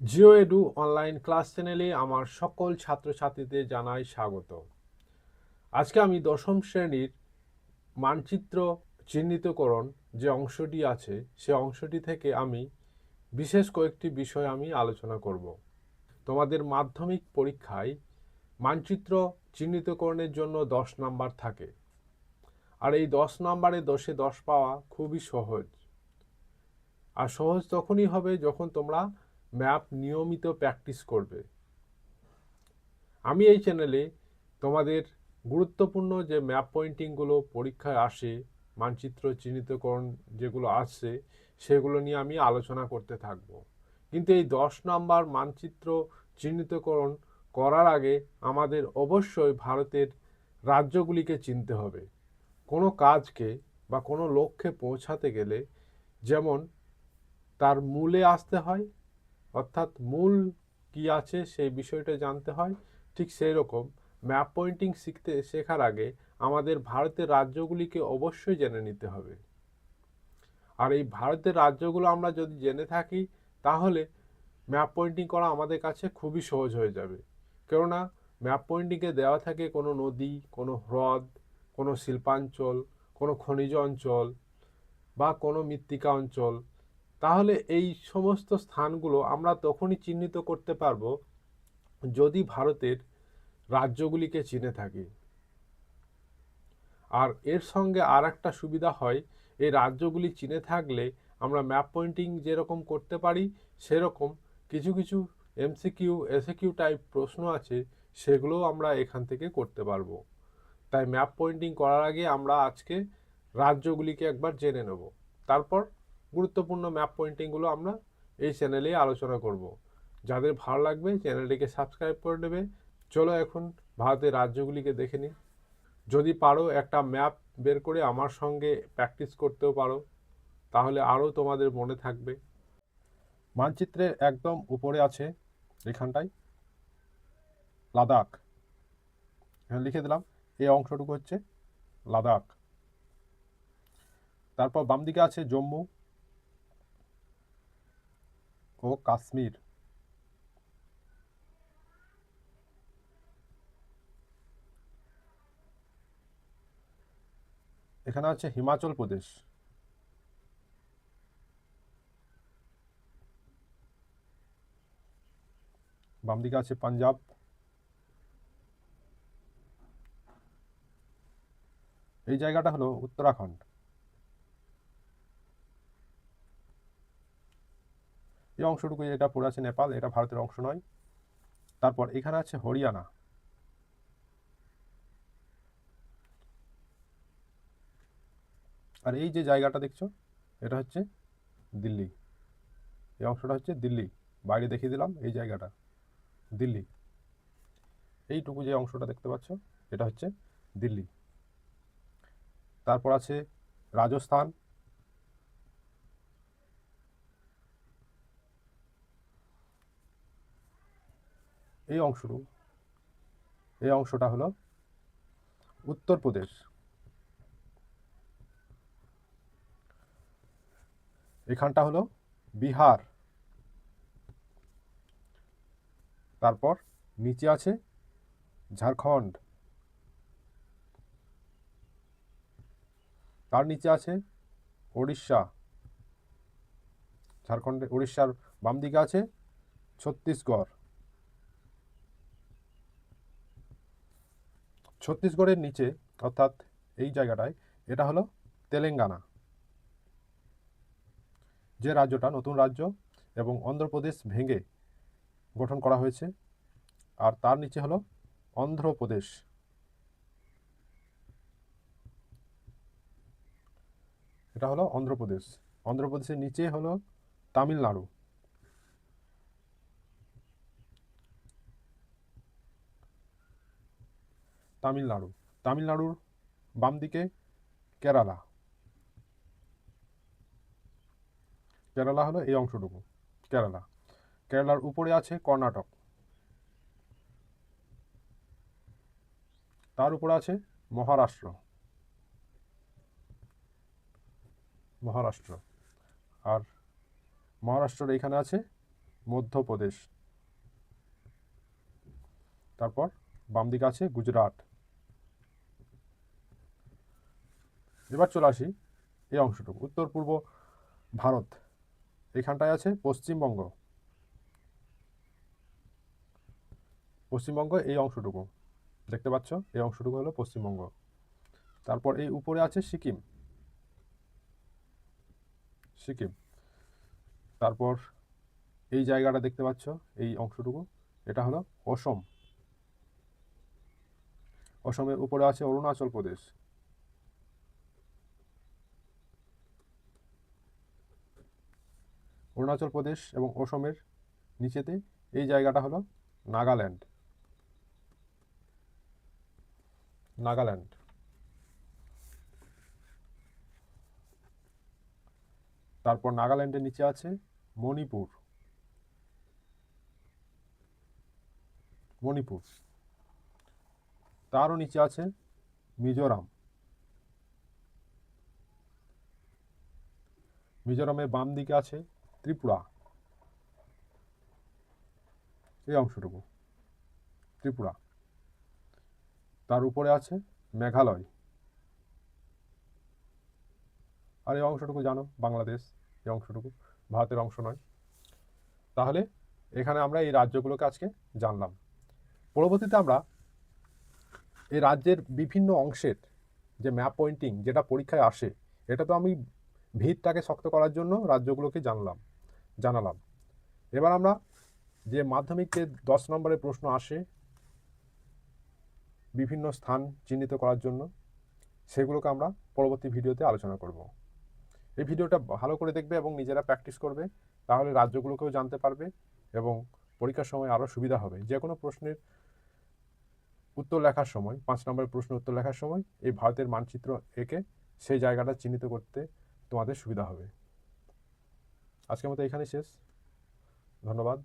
Jio edu online class চ্যানেলে আমার সকল ছাত্রছাত্রীদের জানাই স্বাগত। আজকে আমি দশম শ্রেণীর মানচিত্র চিহ্নিতকরণ যে অংশটি আছে সে অংশটি থেকে আমি বিশেষ কয়েকটি বিষয় আমি আলোচনা করব। তোমাদের মাধ্যমিক পরীক্ষায় মানচিত্র চিহ্নিতকরণের জন্য 10 নাম্বার থাকে, আর এই 10 নাম্বারে 10-এ 10 পাওয়া খুবই সহজ। আর সহজ তখনই হবে যখন তোমরা ম্যাপ নিয়মিত প্র্যাকটিস করবে। আমি এই চ্যানেলে তোমাদের গুরুত্বপূর্ণ যে ম্যাপ পয়েন্টিংগুলো পরীক্ষায় আসে, মানচিত্র চিহ্নিতকরণ যেগুলো আসছে সেগুলো নিয়ে আমি আলোচনা করতে থাকব। কিন্তু এই 10 নাম্বার মানচিত্র চিহ্নিতকরণ করার আগে আমাদের অবশ্যই ভারতের রাজ্যগুলিকে চিনতে হবে। কোনো কাজকে বা কোনো লক্ষ্যে পৌঁছাতে গেলে যেমন তার মূলে আসতে হয়, অর্থাৎ মূল কি আছে সেই বিষয়টা জানতে হয়, ঠিক সেই রকম ম্যাপ পয়েন্টিং শেখার আগে আমাদের ভারতের রাজ্যগুলিকে অবশ্যই জেনে নিতে হবে। আর এই ভারতের রাজ্যগুলো আমরা যদি জেনে থাকি তাহলে ম্যাপ পয়েন্টিং করা আমাদের কাছে খুবই সহজ হয়ে যাবে। কেননা ম্যাপ পয়েন্টিংয়ে দেওয়া থাকে কোনো নদী, কোনো হ্রদ, কোনো শিল্পাঞ্চল, কোনো খনিজ অঞ্চল বা কোনো মৃত্তিকা অঞ্চল। তাহলে এই সমস্ত স্থানগুলো আমরা তখনই চিহ্নিত করতে পারবো যদি ভারতের রাজ্যগুলিকে চিনে থাকি। আর এর সঙ্গে আর একটা সুবিধা হয়, এই রাজ্যগুলি চিনে থাকলে আমরা ম্যাপ পয়েন্টিং যেরকম করতে পারি সেরকম কিছু কিছু এমসিকিউ এসএকিউ টাইপ প্রশ্ন আছে সেগুলোও আমরা এখান থেকে করতে পারবো। তাই ম্যাপ পয়েন্টিং করার আগে আমরা আজকে রাজ্যগুলিকে একবার জেনে নেব, তারপর গুরুত্বপূর্ণ ম্যাপ পয়েন্টিংগুলো আমরা এই চ্যানেলেই আলোচনা করব। যাদের ভালো লাগবে চ্যানেলটিকে সাবস্ক্রাইব করে নেবে। চলো এখন ভারতের রাজ্যগুলিকে দেখে নিই। যদি পারো একটা ম্যাপ বের করে আমার সঙ্গে প্র্যাকটিস করতেও পারো, তাহলে আরও তোমাদের মনে থাকবে। মানচিত্রের একদম উপরে আছে এখানটায় লাদাখ, এখানে লিখে দিলাম এই অংশটুকু হচ্ছে লাদাখ। তারপর বাম দিকে আছে জম্মু ও কাশ্মীর। এখানে আছে হিমাচল প্রদেশ। বাম দিকে আছে পাঞ্জাব। এই জায়গাটা হলো উত্তরাখণ্ড। এই অংশটুকু এটা পড়ে আছে নেপাল, এটা ভারতের অংশ নয়। তারপর এখানে আছে হরিয়ানা। আর এই যে জায়গাটা দেখছো এটা হচ্ছে দিল্লি। এই অংশটা হচ্ছে দিল্লি, বাইরে দেখিয়ে দিলাম এই জায়গাটা দিল্লি। এইটুকু যে অংশটা দেখতে পাচ্ছ এটা হচ্ছে দিল্লি। তারপর আছে রাজস্থান। এই অংশটুকু, এই অংশটা হলো উত্তরপ্রদেশ। এখানটা হলো বিহার। তারপর নিচে আছে ঝাড়খণ্ড। তার নিচে আছে উড়িষ্যা। ঝাড়খণ্ডের উড়িষ্যার বাম দিকে আছে ছত্তিশগড়। ছত্তিশগড়ের নিচে অর্থাৎ এই জায়গাটায় এটা হলো তেলেঙ্গানা, যে রাজ্যটা নতুন রাজ্য এবং অন্ধ্রপ্রদেশ ভেঙে গঠন করা হয়েছে। আর তার নিচে হলো অন্ধ্রপ্রদেশ। এটা হলো অন্ধ্রপ্রদেশ। অন্ধ্রপ্রদেশের নিচে হলো তামিলনাড়ু। তামিলনাড়ু, তামিলনাড়ুর বাম দিকে কেরালা। কেরালা হলো এই অংশটুকু কেরালা। কেরালার উপরে আছে কর্ণাটক। তার উপরে আছে মহারাষ্ট্র। মহারাষ্ট্র আর মহারাষ্ট্রের এইখানে আছে মধ্যপ্রদেশ। তারপর বাম দিকে আছে গুজরাট। এবার চলে আসি এই অংশটুকু, উত্তর পূর্ব ভারত। এখানটায় আছে পশ্চিমবঙ্গ। পশ্চিমবঙ্গ এই অংশটুকু দেখতে পাচ্ছ, এই অংশটুকু হলো পশ্চিমবঙ্গ। তারপর এই উপরে আছে সিকিম। সিকিম। তারপর এই জায়গাটা দেখতে পাচ্ছ, এই অংশটুকু, এটা হলো অসম। অসমের উপরে আছে অরুণাচল প্রদেশ। অরুণাচল প্রদেশ এবং অসমের নিচেতে এই জায়গাটা হলো নাগাল্যান্ড। নাগাল্যান্ড। তারপর নাগাল্যান্ডের নিচে আছে মণিপুর। মণিপুর। তারও নিচে আছে মিজোরাম। মিজোরামের বাম দিকে আছে ত্রিপুরা। এই অংশটুকু ত্রিপুরা। তার উপরে আছে মেঘালয়। আর এই অংশটুকু জানো বাংলাদেশ। এই অংশটুকু ভারতের অংশ নয়। তাহলে এখানে আমরা এই রাজ্যগুলোকে আজকে জানলাম। পরবর্তীতে আমরা এই রাজ্যের বিভিন্ন অংশের যে ম্যাপ পয়েন্টিং যেটা পরীক্ষায় আসে, এটা তো আমি ভিতটাকে শক্ত করার জন্য রাজ্যগুলোকে জানালাম। এবার আমরা যে মাধ্যমিকে 10 নম্বরের প্রশ্ন আসে বিভিন্ন স্থান চিহ্নিত করার জন্য, সেগুলোকে আমরা পরবর্তী ভিডিওতে আলোচনা করব। এই ভিডিওটা ভালো করে দেখবে এবং নিজেরা প্র্যাকটিস করবে, তাহলে রাজ্যগুলোকেও জানতে পারবে এবং পরীক্ষার সময় আরও সুবিধা হবে। যে কোনো প্রশ্নের উত্তর লেখার সময়, 5 নম্বরের প্রশ্ন উত্তর লেখার সময় এই ভারতের মানচিত্র এঁকে সেই জায়গাটা চিহ্নিত করতে তোমাদের সুবিধা হবে। আজকের মতো এখানে শেষ। ধন্যবাদ।